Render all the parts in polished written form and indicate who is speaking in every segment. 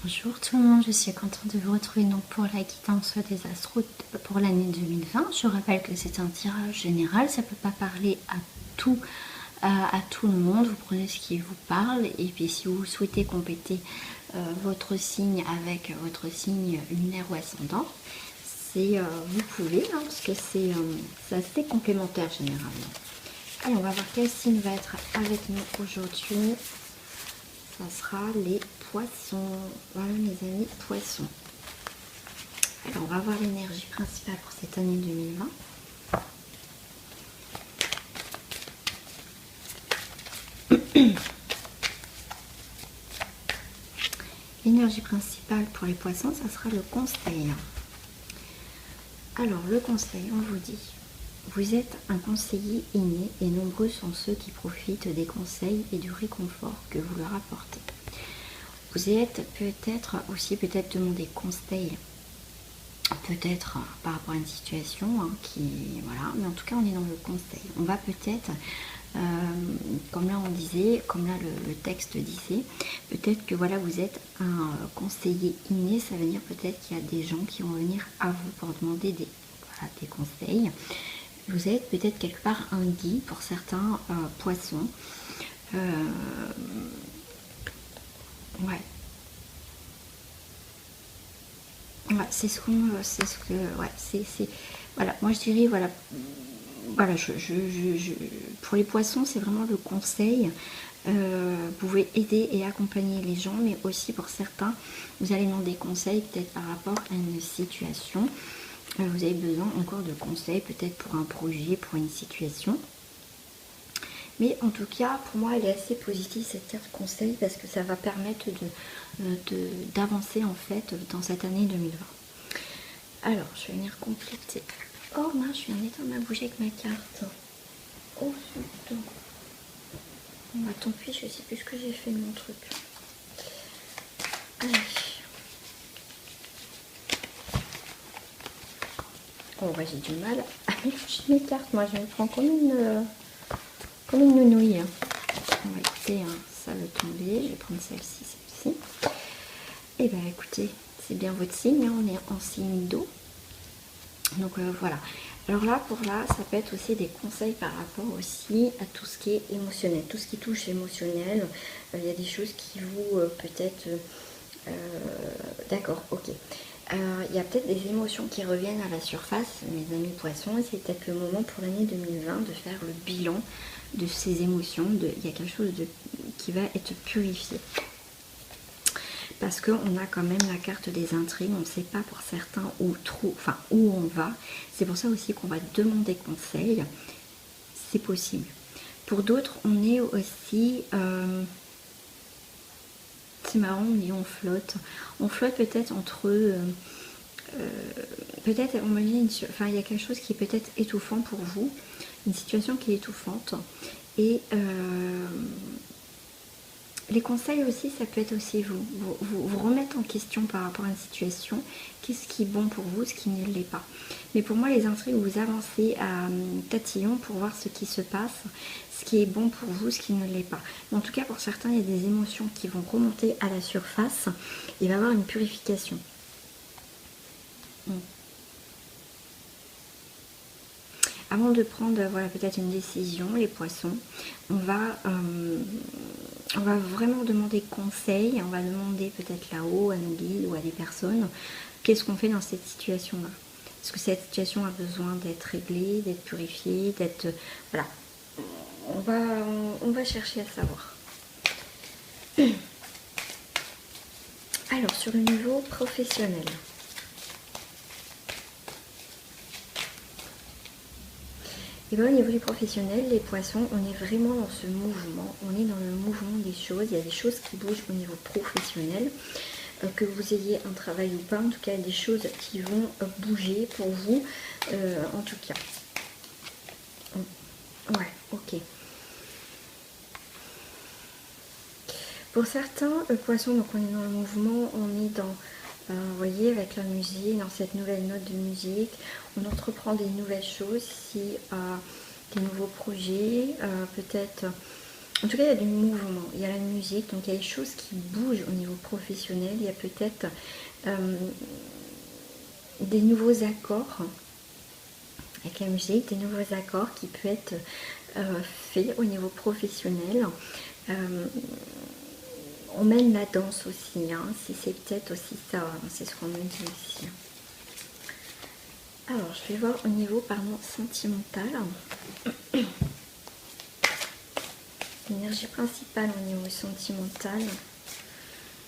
Speaker 1: Bonjour tout le monde, je suis contente de vous retrouver donc pour la guidance des astres pour l'année 2020. Je rappelle que c'est un tirage général, ça ne peut pas parler à tout le monde. Vous prenez ce qui vous parle et puis si vous souhaitez compléter votre signe avec votre signe lunaire ou ascendant, vous pouvez parce que c'est assez complémentaire généralement. Allez, on va voir quel signe va être avec nous aujourd'hui. Ça sera les poissons. Voilà mes amis, poissons. Alors on va voir l'énergie principale pour cette année 2020. L'énergie principale pour les poissons, ça sera le conseil. Alors le conseil, on vous dit, vous êtes un conseiller inné et nombreux sont ceux qui profitent des conseils et du réconfort que vous leur apportez. Vous êtes peut-être aussi demandé conseil, peut-être par rapport à une situation voilà, mais en tout cas on est dans le conseil. On va peut-être, comme là on disait, comme là le texte disait, peut-être que voilà vous êtes un conseiller inné, ça veut dire peut-être qu'il y a des gens qui vont venir à vous pour demander des conseils. Vous êtes peut-être quelque part un guide pour certains poissons. Ouais. Ouais, voilà, moi je dirais, voilà, pour les poissons, c'est vraiment le conseil. Vous pouvez aider et accompagner les gens, mais aussi pour certains, vous allez demander conseil peut-être par rapport à une situation. Vous avez besoin encore de conseils, peut-être pour un projet, pour une situation. Mais en tout cas, pour moi, elle est assez positive cette carte conseil parce que ça va permettre d'avancer en fait dans cette année 2020. Alors, je vais venir compléter. Oh mince, je viens d'éteindre ma bougie avec ma carte. Oh zut. Bah tant pis, je sais plus ce que j'ai fait de mon truc. Allez. Oh bah j'ai du mal à mélanger mes cartes. Moi je me prends comme une nounouille. On va écouter, ça va tomber. Je vais prendre celle-ci, celle-ci. Et bah écoutez, c'est bien votre signe, on est en signe d'eau. Donc voilà. Alors là, ça peut être aussi des conseils par rapport aussi à tout ce qui est émotionnel, tout ce qui touche émotionnel. Il y a des choses qui vous peut-être... D'accord, ok. Il y a peut-être des émotions qui reviennent à la surface, mes amis poissons, et c'est peut-être le moment pour l'année 2020 de faire le bilan de ces émotions. Il y a quelque chose qui va être purifié. Parce qu'on a quand même la carte des intrigues, on ne sait pas pour certains où on va. C'est pour ça aussi qu'on va demander conseil, c'est possible. Pour d'autres, on est aussi... c'est marrant, on dit on flotte. On flotte peut-être entre... peut-être, on me dit, il y a quelque chose qui est peut-être étouffant pour vous, une situation qui est étouffante. Et les conseils aussi, ça peut être aussi vous remettre en question par rapport à une situation. Qu'est-ce qui est bon pour vous, ce qui ne l'est pas. Mais pour moi, les intrigues, vous avancez à tatillon pour voir ce qui se passe, ce qui est bon pour vous, ce qui ne l'est pas. Mais en tout cas, pour certains, il y a des émotions qui vont remonter à la surface. Il va y avoir une purification. Avant de prendre voilà, peut-être une décision, les poissons, on va vraiment demander conseil, on va demander peut-être là-haut à nos guides ou à des personnes, qu'est-ce qu'on fait dans cette situation-là. Est-ce que cette situation a besoin d'être réglée, d'être purifiée, d'être... Voilà, on va chercher à savoir. Alors, sur le niveau professionnel. Et bien au niveau du professionnel, les poissons, on est vraiment dans ce mouvement, on est dans le mouvement des choses, il y a des choses qui bougent au niveau professionnel, que vous ayez un travail ou pas, en tout cas il y a des choses qui vont bouger pour vous, en tout cas. Ouais, ok. Pour certains poissons, donc on est dans le mouvement, on est dans... vous voyez, avec la musique, dans cette nouvelle note de musique, on entreprend des nouvelles choses, des nouveaux projets, peut-être En tout cas, il y a du mouvement, il y a la musique, donc il y a des choses qui bougent au niveau professionnel. Il y a peut-être des nouveaux accords avec la musique, des nouveaux accords qui peuvent être faits au niveau professionnel. On mène la danse aussi, hein, si c'est peut-être aussi ça, hein, c'est ce qu'on me dit aussi. Alors, je vais voir au niveau, pardon, sentimental. L'énergie principale au niveau sentimental.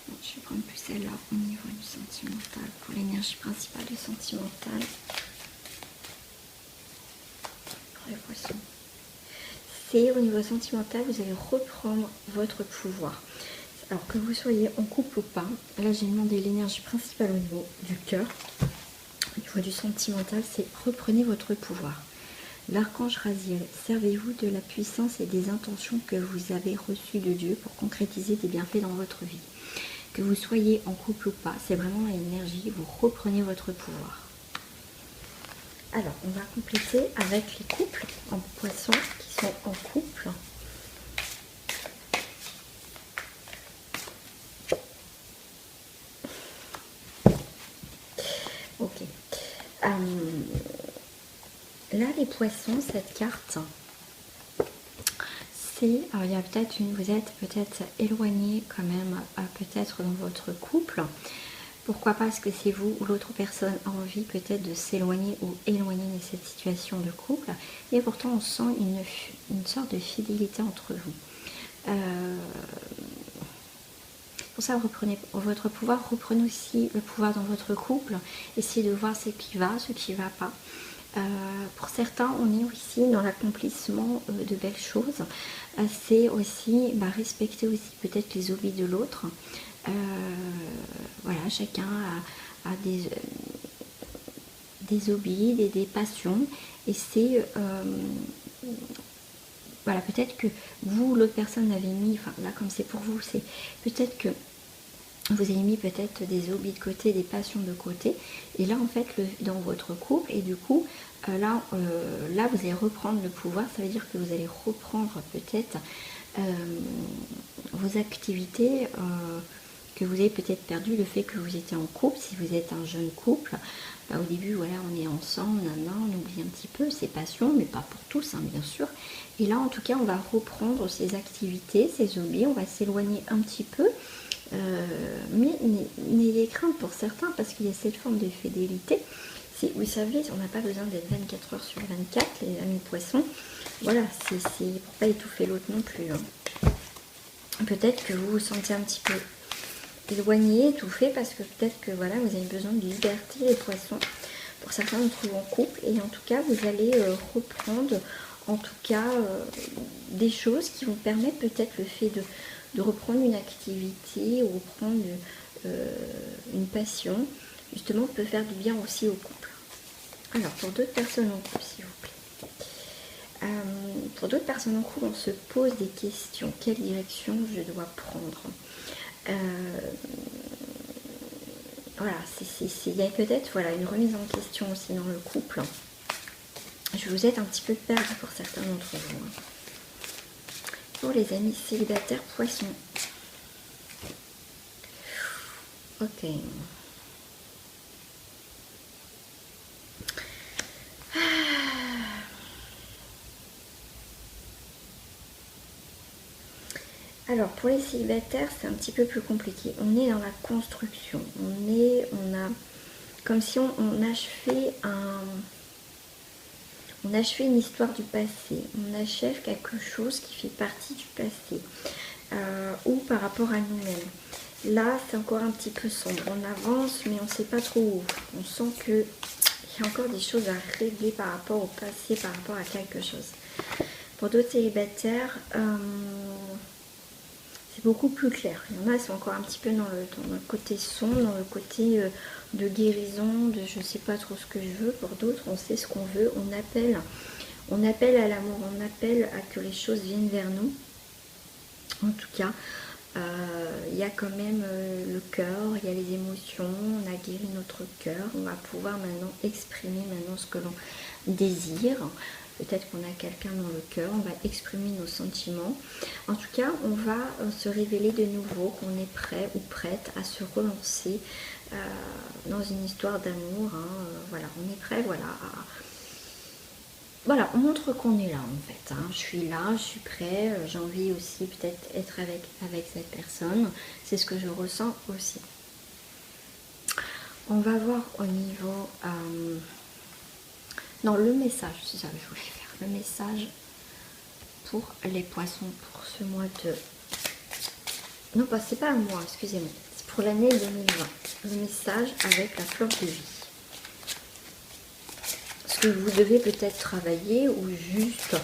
Speaker 1: Bon, je vais prendre plus celle-là au niveau du sentimental pour l'énergie principale et sentimentale. Les poissons. C'est au niveau sentimental, vous allez reprendre votre pouvoir. Alors que vous soyez en couple ou pas, là j'ai demandé l'énergie principale au niveau du cœur. Au niveau du sentimental, c'est reprenez votre pouvoir. L'archange Raziel, servez-vous de la puissance et des intentions que vous avez reçues de Dieu pour concrétiser des bienfaits dans votre vie. Que vous soyez en couple ou pas, c'est vraiment l'énergie, vous reprenez votre pouvoir. Alors, on va compléter avec les couples en poisson qui sont en couple. Ok. Là, les poissons, cette carte, c'est, alors il y a peut-être vous êtes peut-être éloigné quand même, peut-être dans votre couple. Pourquoi pas, parce que c'est vous ou l'autre personne a envie peut-être de s'éloigner ou éloigner de cette situation de couple. Et pourtant, on sent une sorte de fidélité entre vous. Pour ça, reprenez votre pouvoir, reprenez aussi le pouvoir dans votre couple. Essayez de voir ce qui va, ce qui ne va pas. Pour certains, on est aussi dans l'accomplissement de belles choses. C'est aussi respecter aussi peut-être les hobbies de l'autre. Voilà, chacun a des hobbies, des passions. Et c'est voilà, peut-être que vous, l'autre personne l'avez mis, enfin là comme c'est pour vous, c'est peut-être que vous avez mis peut-être des hobbies de côté, des passions de côté, et là en fait dans votre couple, et du coup là vous allez reprendre le pouvoir. Ça veut dire que vous allez reprendre peut-être vos activités que vous avez peut-être perdu, le fait que vous étiez en couple. Si vous êtes un jeune couple, au début voilà, on est ensemble, on oublie un petit peu ses passions, mais pas pour tous hein, bien sûr. Et là en tout cas on va reprendre ses activités, ses hobbies, on va s'éloigner un petit peu. Mais n'ayez crainte pour certains, parce qu'il y a cette forme de fidélité. Vous savez, on n'a pas besoin d'être 24 heures sur 24, les amis poissons. Voilà, c'est pour pas étouffer l'autre non plus. Hein. Peut-être que vous vous sentez un petit peu éloigné, étouffé, parce que peut-être que voilà, vous avez besoin de liberté, les poissons. Pour certains d'entre vous en couple, et en tout cas, vous allez reprendre, en tout cas, des choses qui vont permettre peut-être le fait de reprendre une activité ou reprendre une passion, justement, peut faire du bien aussi au couple. Alors, pour d'autres personnes en couple, s'il vous plaît. Pour d'autres personnes en couple, on se pose des questions. Quelle direction je dois prendre? Voilà, il y a peut-être voilà, une remise en question aussi dans le couple. Je vous êtes un petit peu perdu pour certains d'entre vous. Hein. Pour les amis célibataires poissons. Ok. Alors pour les célibataires, c'est un petit peu plus compliqué. On est dans la construction. On a comme si on achevait une histoire du passé. On achève quelque chose qui fait partie du passé. Ou par rapport à nous-mêmes. Là, c'est encore un petit peu sombre. On avance, mais on ne sait pas trop où. On sent qu'il y a encore des choses à régler par rapport au passé, par rapport à quelque chose. Pour d'autres célibataires, c'est beaucoup plus clair. Il y en a, c'est encore un petit peu dans le côté sombre, dans le côté de guérison, de je ne sais pas trop ce que je veux. Pour d'autres, on sait ce qu'on veut. On appelle à l'amour, on appelle à que les choses viennent vers nous. En tout cas, il y a quand même le cœur, il y a les émotions, on a guéri notre cœur, on va pouvoir maintenant exprimer ce que l'on désire. peut-être qu'on a quelqu'un dans le cœur, on va exprimer nos sentiments. En tout cas, on va se révéler de nouveau qu'on est prêt ou prête à se relancer dans une histoire d'amour. Voilà, on est prêt, voilà. Voilà, on montre qu'on est là en fait. Je suis là, je suis prêt. J'ai envie aussi peut-être être avec cette personne. C'est ce que je ressens aussi. On va voir au niveau... non, le message, c'est ça que je voulais faire. Le message pour les poissons pour ce mois de... Non, pas, c'est pas un mois, excusez-moi. C'est pour l'année 2020. Le message avec la fleur de vie. Ce que vous devez peut-être travailler ou juste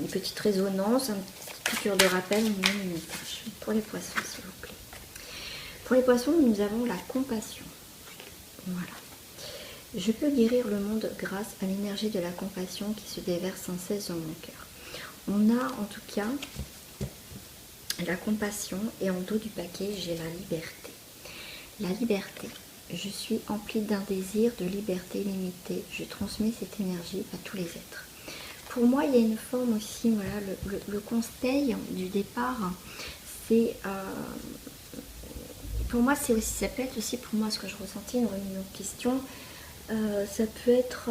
Speaker 1: une petite résonance, une petite piqûre de rappel ou même un message. Pour les poissons, s'il vous plaît. Pour les poissons, nous avons la compassion. Voilà. Je peux guérir le monde grâce à l'énergie de la compassion qui se déverse sans cesse dans mon cœur. On a en tout cas la compassion et en dos du paquet, j'ai la liberté. La liberté. Je suis emplie d'un désir de liberté limitée. Je transmets cette énergie à tous les êtres. Pour moi, il y a une forme aussi, voilà, le conseil du départ, c'est... pour moi, c'est aussi, ça peut être aussi pour moi ce que je ressentais, une remise en question. Ça peut être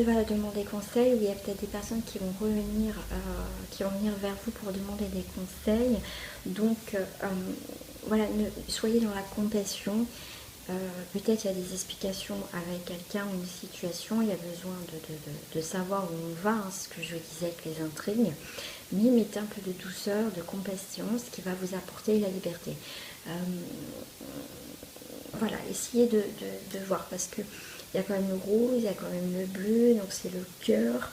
Speaker 1: voilà, demander conseil, où il y a peut-être des personnes qui vont revenir, qui vont venir vers vous pour demander des conseils. Donc voilà, soyez dans la compassion. Peut-être il y a des explications avec quelqu'un ou une situation, il y a besoin de savoir où on va, ce que je disais avec les intrigues, mais mettez un peu de douceur, de compassion, ce qui va vous apporter la liberté. Voilà, essayez de voir, parce que il y a quand même le rouge, il y a quand même le bleu, donc c'est le cœur.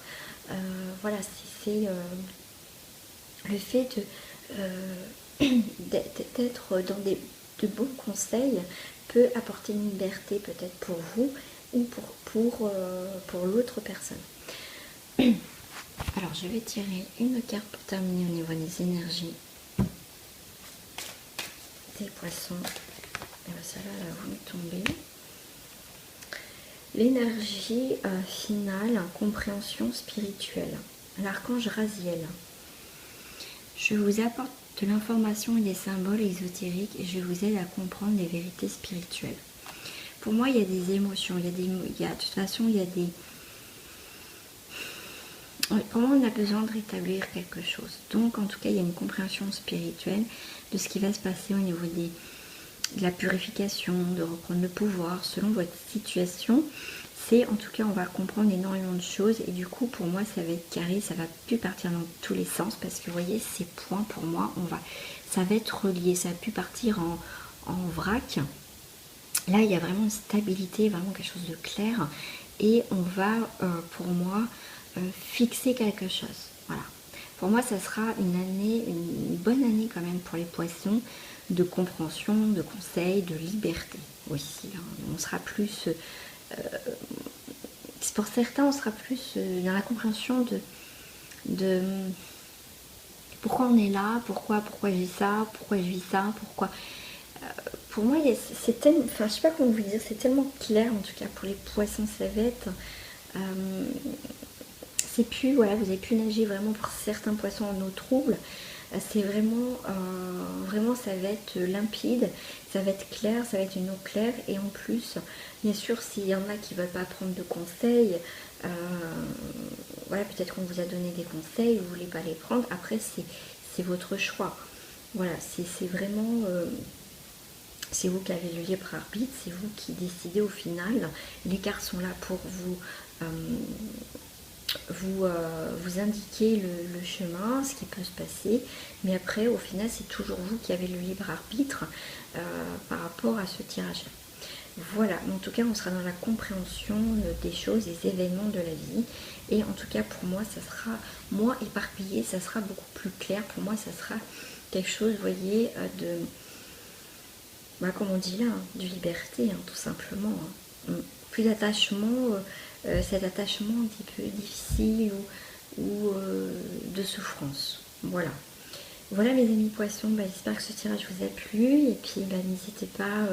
Speaker 1: Voilà, c'est le fait d'être dans de bons conseils peut apporter une liberté peut-être pour vous ou pour l'autre personne. Alors je vais tirer une carte pour terminer au niveau des énergies des poissons. Et bien celle-là, elle va vous tomber. L'énergie finale, compréhension spirituelle. L'archange Raziel. Je vous apporte de l'information et des symboles ésotériques et je vous aide à comprendre les vérités spirituelles. Pour moi, il y a des émotions, de toute façon, il y a des... Pour moi, on a besoin de rétablir quelque chose. Donc, en tout cas, il y a une compréhension spirituelle de ce qui va se passer au niveau de la purification, de reprendre le pouvoir selon votre situation. C'est, en tout cas, on va comprendre énormément de choses et du coup, pour moi, ça va être carré, ça va plus partir dans tous les sens parce que, vous voyez, ces points, pour moi, ça va être relié, ça va plus partir en vrac. Là, il y a vraiment une stabilité, vraiment quelque chose de clair et on va, pour moi, fixer quelque chose. Voilà. Pour moi, ça sera une bonne année quand même pour les poissons, de compréhension, de conseils, de liberté aussi. On sera plus... pour certains, on sera plus dans la compréhension de pourquoi on est là, pourquoi j'ai ça, pourquoi je vis ça, pourquoi... pour moi, c'est tellement... Enfin, je sais pas comment vous dire, c'est tellement clair, en tout cas pour les poissons cévettes. C'est plus, voilà, vous avez pu nager vraiment pour certains poissons en eau trouble. C'est vraiment, vraiment ça va être limpide, ça va être clair, ça va être une eau claire. Et en plus, bien sûr, s'il y en a qui ne veulent pas prendre de conseils, voilà, peut-être qu'on vous a donné des conseils, vous ne voulez pas les prendre. Après, c'est votre choix. Voilà, c'est vraiment... c'est vous qui avez le libre arbitre, c'est vous qui décidez au final. Les cartes sont là pour vous indiquer le chemin, ce qui peut se passer, mais après au final c'est toujours vous qui avez le libre arbitre par rapport à ce tirage. Voilà, mais en tout cas on sera dans la compréhension des choses, des événements de la vie, et en tout cas pour moi ça sera moins éparpillé, ça sera beaucoup plus clair. Pour moi ça sera quelque chose, vous voyez, comme on dit là, de liberté, tout simplement. Plus d'attachement, cet attachement un petit peu difficile ou de souffrance. Voilà. Voilà mes amis poissons, j'espère que ce tirage vous a plu et puis n'hésitez pas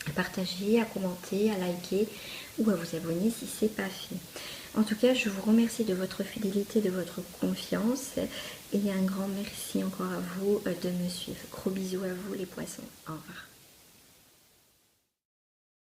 Speaker 1: à partager, à commenter, à liker ou à vous abonner si ce n'est pas fait. En tout cas, je vous remercie de votre fidélité, de votre confiance et un grand merci encore à vous de me suivre. Gros bisous à vous les poissons. Au revoir.